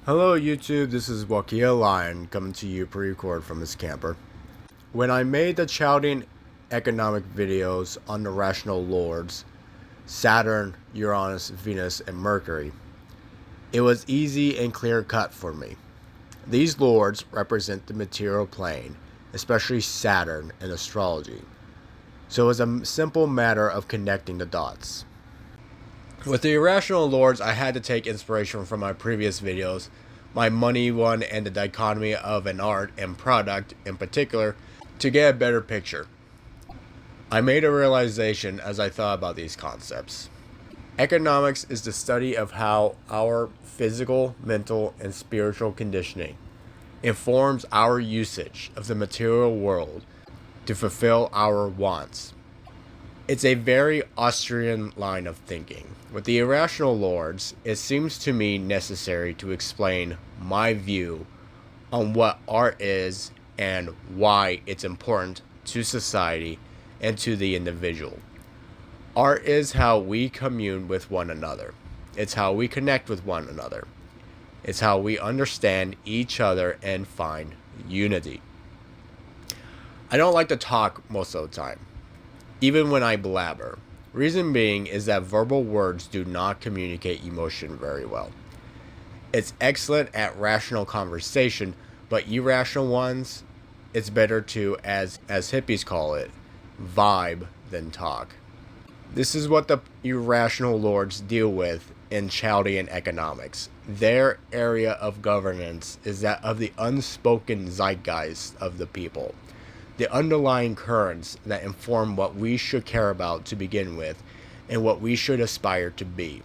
Hello YouTube, this is Wakia Lion coming to you pre-record from his camper. When I made the Chaldean economic videos on the rational lords, Saturn, Uranus, Venus, and Mercury, it was easy and clear-cut for me. These lords represent the material plane, especially Saturn in astrology. So it was a simple matter of connecting the dots. With the Irrational Lords, I had to take inspiration from my previous videos, my money one and the dichotomy of an art and product in particular, to get a better picture. I made a realization as I thought about these concepts. Economics is the study of how our physical, mental, and spiritual conditioning informs our usage of the material world to fulfill our wants. It's a very Austrian line of thinking. With the Irrational Lords, it seems to me necessary to explain my view on what art is and why it's important to society and to the individual. Art is how we commune with one another. It's how we connect with one another. It's how we understand each other and find unity. I don't like to talk most of the time, even when I blabber. Reason being is that verbal words do not communicate emotion very well. It's excellent at rational conversation, but irrational ones, it's better to, as hippies call it, vibe than talk. This is what the Irrational Lords deal with in Chaldean economics. Their area of governance is that of the unspoken zeitgeist of the people, the underlying currents that inform what we should care about to begin with and what we should aspire to be,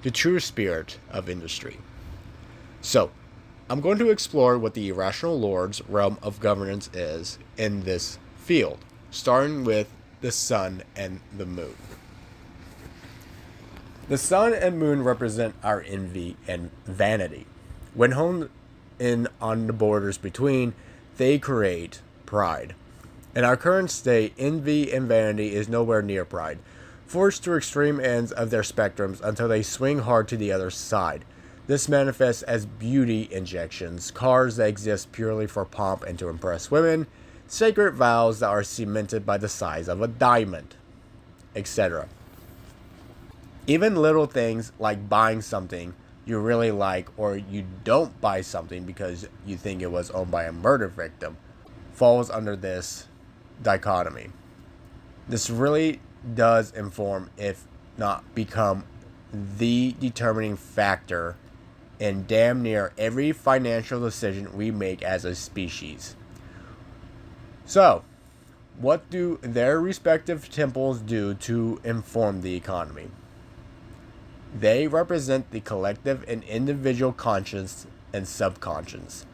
the true spirit of industry. So, I'm going to explore what the Irrational Lords' realm of governance is in this field, starting with the sun and the moon. The sun and moon represent our envy and vanity. When honed in on the borders between, they create pride. In our current state, envy and vanity is nowhere near pride, forced to extreme ends of their spectrums until they swing hard to the other side. This manifests as beauty injections, cars that exist purely for pomp and to impress women, sacred vows that are cemented by the size of a diamond, etc. Even little things like buying something you really like, or you don't buy something because you think it was owned by a murder victim, falls under this dichotomy. This really does inform, if not become, the determining factor in damn near every financial decision we make as a species. So, what do their respective temples do to inform the economy? They represent the collective and individual conscious and subconscious.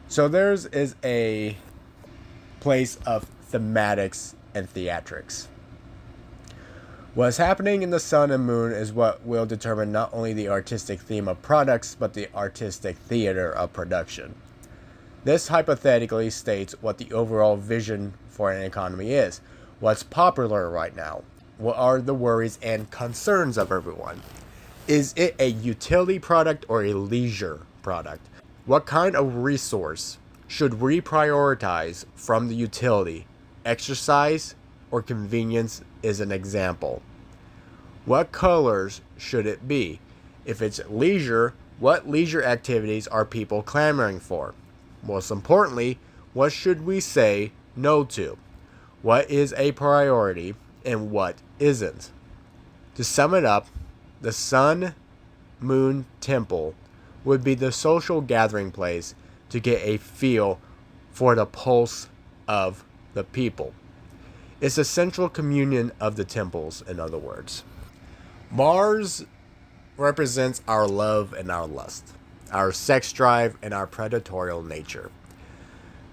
So theirs is a place of thematics and theatrics. What's happening in the sun and moon is what will determine not only the artistic theme of products, but the artistic theater of production. This hypothetically states what the overall vision for an economy is, what's popular right now, what are the worries and concerns of everyone. Is it a utility product or a leisure product? What kind of resource should we prioritize from the utility? Exercise or convenience is an example. What colors should it be? If it's leisure, what leisure activities are people clamoring for? Most importantly, what should we say no to? What is a priority and what isn't? To sum it up, the sun, moon temple would be the social gathering place to get a feel for the pulse of the people. It's the central communion of the temples, in other words. Mars represents our love and our lust, our sex drive and our predatorial nature.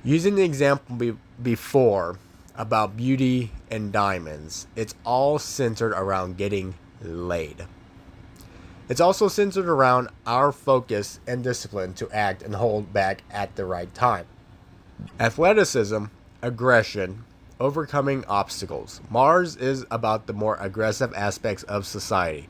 Using the example before about beauty and diamonds, it's all centered around getting laid. It's also centered around our focus and discipline to act and hold back at the right time. Athleticism, aggression, overcoming obstacles. Mars is about the more aggressive aspects of society.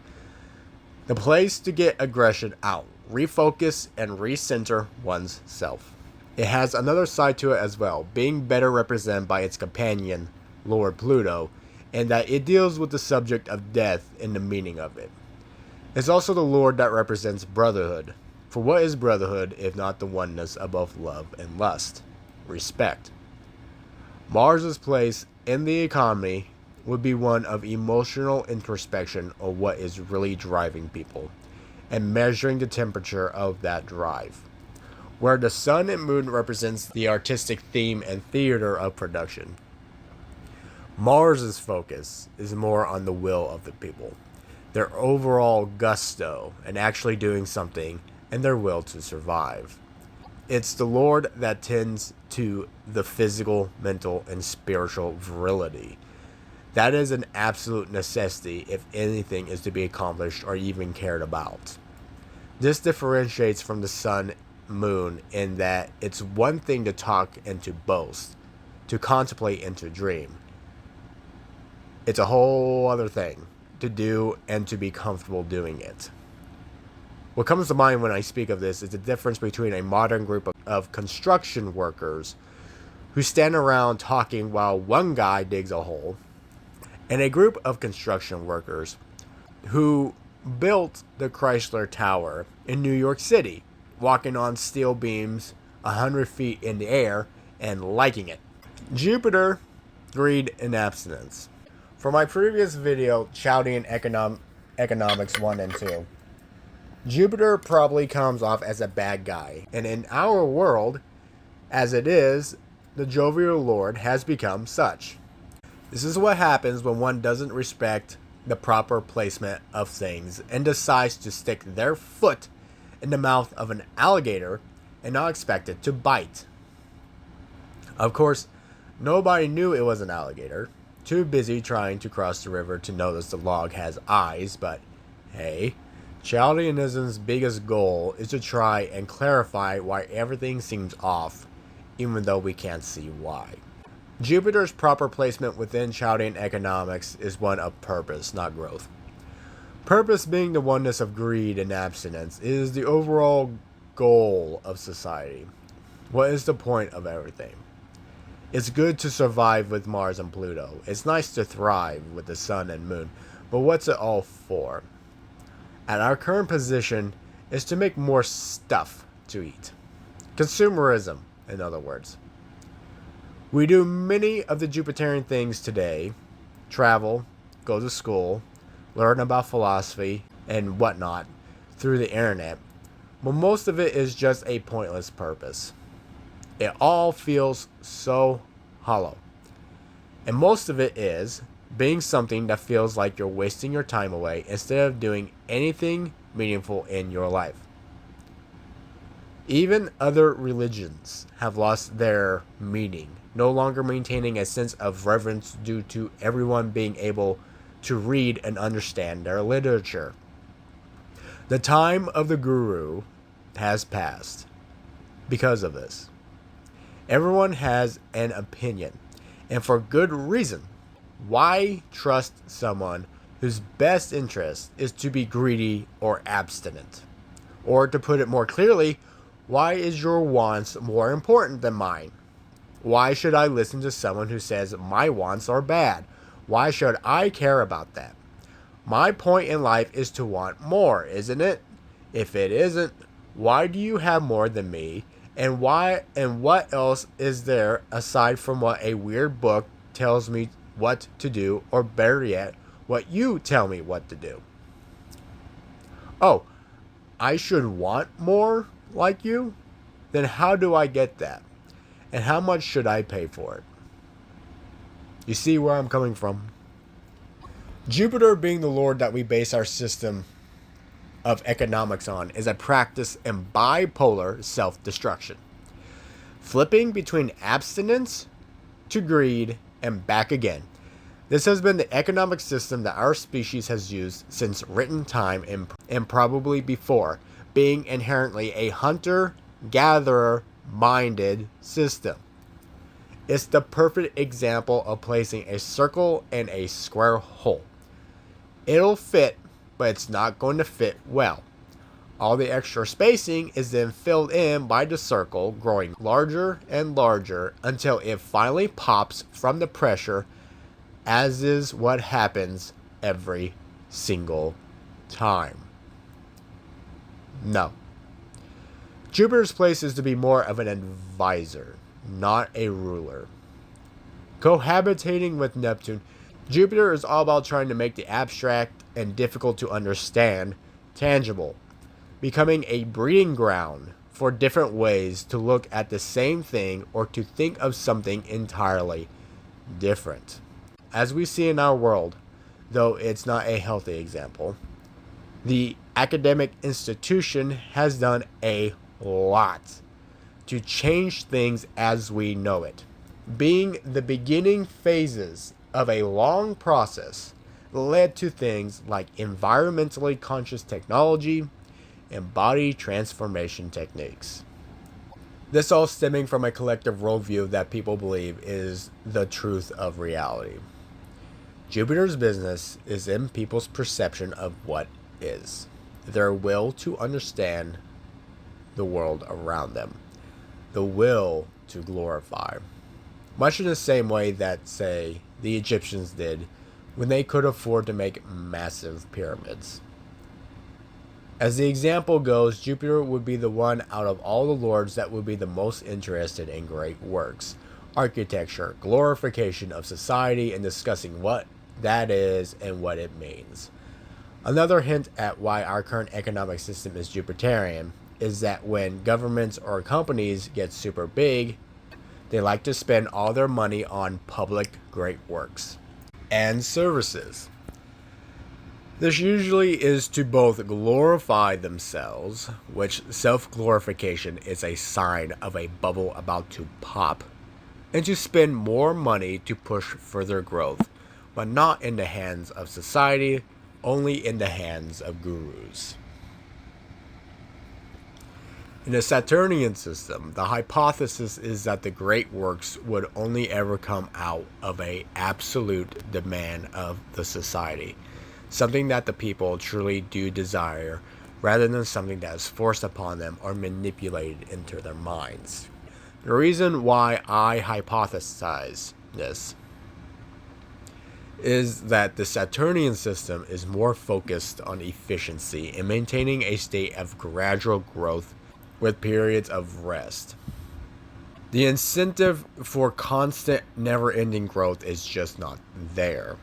The place to get aggression out. refocus, and recenter one's self. It has another side to it as well, being better represented by its companion, Lord Pluto, and that it deals with the subject of death and the meaning of it. It's also the Lord that represents brotherhood. For what is brotherhood if not the oneness above love and lust? Respect. Mars's place in the economy would be one of emotional introspection of what is really driving people, and measuring the temperature of that drive. Where the sun and moon represents the artistic theme and theater of production, Mars's focus is more on the will of the people, their overall gusto and actually doing something, and their will to survive. It's the Lord that tends to the physical, mental, and spiritual virility. That is an absolute necessity if anything is to be accomplished or even cared about. This differentiates from the sun, moon, in that it's one thing to talk and to boast, to contemplate and to dream. It's a whole other thing to do and to be comfortable doing it. What comes to mind when I speak of this is the difference between a modern group of construction workers who stand around talking while one guy digs a hole, and a group of construction workers who built the Chrysler Tower in New York City, walking on steel beams 100 feet in the air and liking it. Jupiter, greed, and abstinence. For my previous video, Chaldean Economics 1 and 2, Jupiter probably comes off as a bad guy, and in our world, as it is, the jovial lord has become such. This is what happens when one doesn't respect the proper placement of things and decides to stick their foot in the mouth of an alligator and not expect it to bite. Of course, nobody knew it was an alligator, too busy trying to cross the river to notice the log has eyes, but hey, Chaldeanism's biggest goal is to try and clarify why everything seems off, even though we can't see why. Jupiter's proper placement within Chaldean economics is one of purpose, not growth. Purpose being the oneness of greed and abstinence is the overall goal of society. What is the point of everything? It's good to survive with Mars and Pluto. It's nice to thrive with the sun and moon, but what's it all for? At our current position is to make more stuff to eat. Consumerism, in other words. We do many of the Jupiterian things today: travel, go to school, learn about philosophy and whatnot through the internet, but most of it is just a pointless purpose. It all feels so hollow. And most of it is being something that feels like you're wasting your time away instead of doing anything meaningful in your life. Even other religions have lost their meaning, no longer maintaining a sense of reverence due to everyone being able to read and understand their literature. The time of the guru has passed because of this. Everyone has an opinion, and for good reason. Why trust someone whose best interest is to be greedy or abstinent? Or to put it more clearly, why is your wants more important than mine? Why should I listen to someone who says my wants are bad? Why should I care about that? My point in life is to want more, isn't it? If it isn't, why do you have more than me? And what else is there aside from what a weird book tells me what to do, or better yet, what you tell me what to do? Oh, I should want more like you? Then how do I get that? And how much should I pay for it? You see where I'm coming from? Jupiter being the lord that we base our system of economics on is a practice in bipolar self-destruction. Flipping between abstinence to greed and back again. This has been the economic system that our species has used since written time and probably before, being inherently a hunter-gatherer minded system. It's the perfect example of placing a circle in a square hole. It'll fit, but it's not going to fit well. All the extra spacing is then filled in by the circle, growing larger and larger until it finally pops from the pressure, as is what happens every single time. No. Jupiter's place is to be more of an advisor, not a ruler. Cohabitating with Neptune, Jupiter is all about trying to make the abstract and difficult to understand tangible, becoming a breeding ground for different ways to look at the same thing or to think of something entirely different. As we see in our world, though it's not a healthy example, the academic institution has done a lot to change things as we know it, being the beginning phases of a long process led to things like environmentally conscious technology and body transformation techniques. This all stemming from a collective worldview that people believe is the truth of reality. Jupiter's business is in people's perception of what is, their will to understand the world around them, the will to glorify. Much in the same way that, say, the Egyptians did when they could afford to make massive pyramids. As the example goes, Jupiter would be the one out of all the lords that would be the most interested in great works, architecture, glorification of society, and discussing what that is and what it means. Another hint at why our current economic system is Jupiterian is that when governments or companies get super big, they like to spend all their money on public great works and services. This usually is to both glorify themselves, which self-glorification is a sign of a bubble about to pop, and to spend more money to push further growth, but not in the hands of society, only in the hands of gurus. In the Saturnian system, the hypothesis is that the great works would only ever come out of an absolute demand of the society, something that the people truly do desire, rather than something that is forced upon them or manipulated into their minds. The reason why I hypothesize this is that the Saturnian system is more focused on efficiency and maintaining a state of gradual growth with periods of rest. The incentive for constant, never-ending growth is just not there.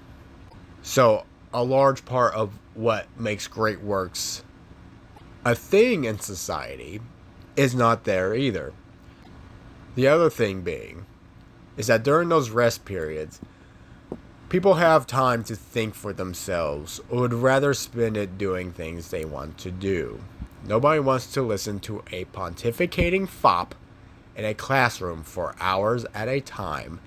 So, a large part of what makes great works a thing in society is not there either. The other thing being is that during those rest periods, people have time to think for themselves or would rather spend it doing things they want to do. Nobody wants to listen to a pontificating fop in a classroom for hours at a time.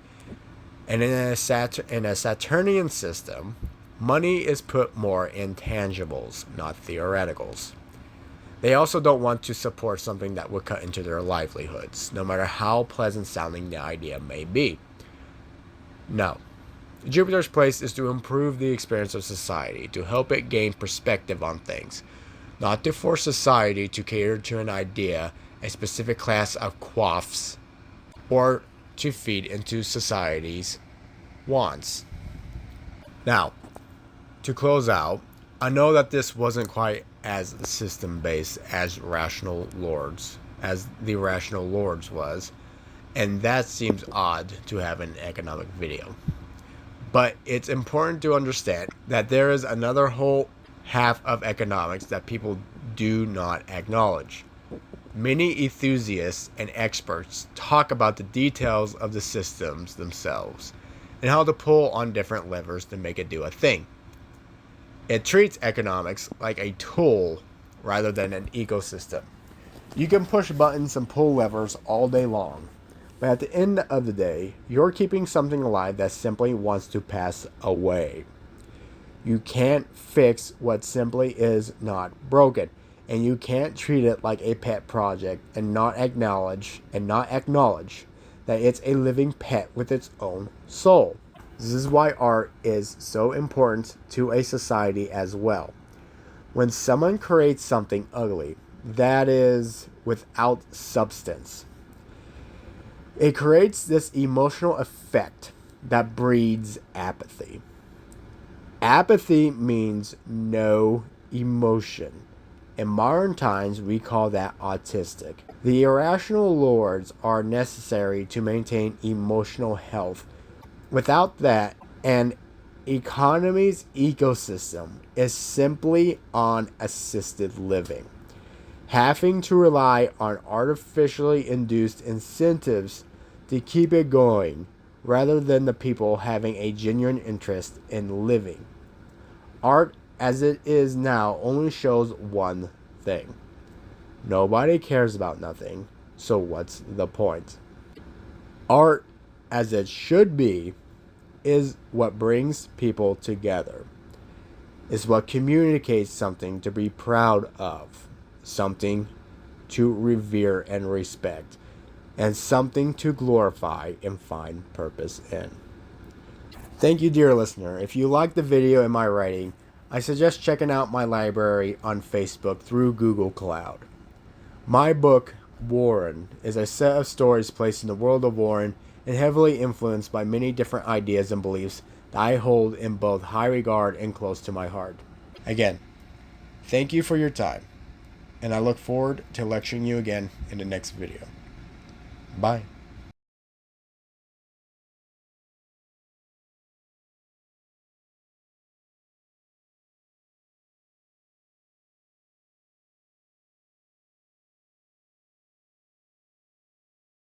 And in a Saturnian system, money is put more in tangibles, not theoreticals. They also don't want to support something that would cut into their livelihoods, no matter how pleasant sounding the idea may be. No. Jupiter's place is to improve the experience of society, to help it gain perspective on things, not to force society to cater to an idea, a specific class of quaffs, or to feed into society's wants. Now, to close out, I know that this wasn't quite as system-based as the Irrational Lords was, and that seems odd to have an economic video. But it's important to understand that there is another whole half of economics that people do not acknowledge. Many enthusiasts and experts talk about the details of the systems themselves and how to pull on different levers to make it do a thing. It treats economics like a tool rather than an ecosystem. You can push buttons and pull levers all day long, but at the end of the day, you're keeping something alive that simply wants to pass away. You can't fix what simply is not broken, and you can't treat it like a pet project and not acknowledge that it's a living pet with its own soul. This is why art is so important to a society as well. When someone creates something ugly, that is without substance, it creates this emotional effect that breeds apathy. Apathy means no emotion. In modern times, we call that autistic. The irrational lords are necessary to maintain emotional health. Without that, an economy's ecosystem is simply on assisted living, having to rely on artificially induced incentives to keep it going rather than the people having a genuine interest in living. Art as it is now only shows one thing. Nobody cares about nothing, so what's the point? Art as it should be is what brings people together. Is what communicates something to be proud of, something to revere and respect, and something to glorify and find purpose in. Thank you, dear listener. If you like the video and my writing, I suggest checking out my library on Facebook through Google Cloud. My book, Warren, is a set of stories placed in the world of Warren and heavily influenced by many different ideas and beliefs that I hold in both high regard and close to my heart. Again, thank you for your time, and I look forward to lecturing you again in the next video. Bye.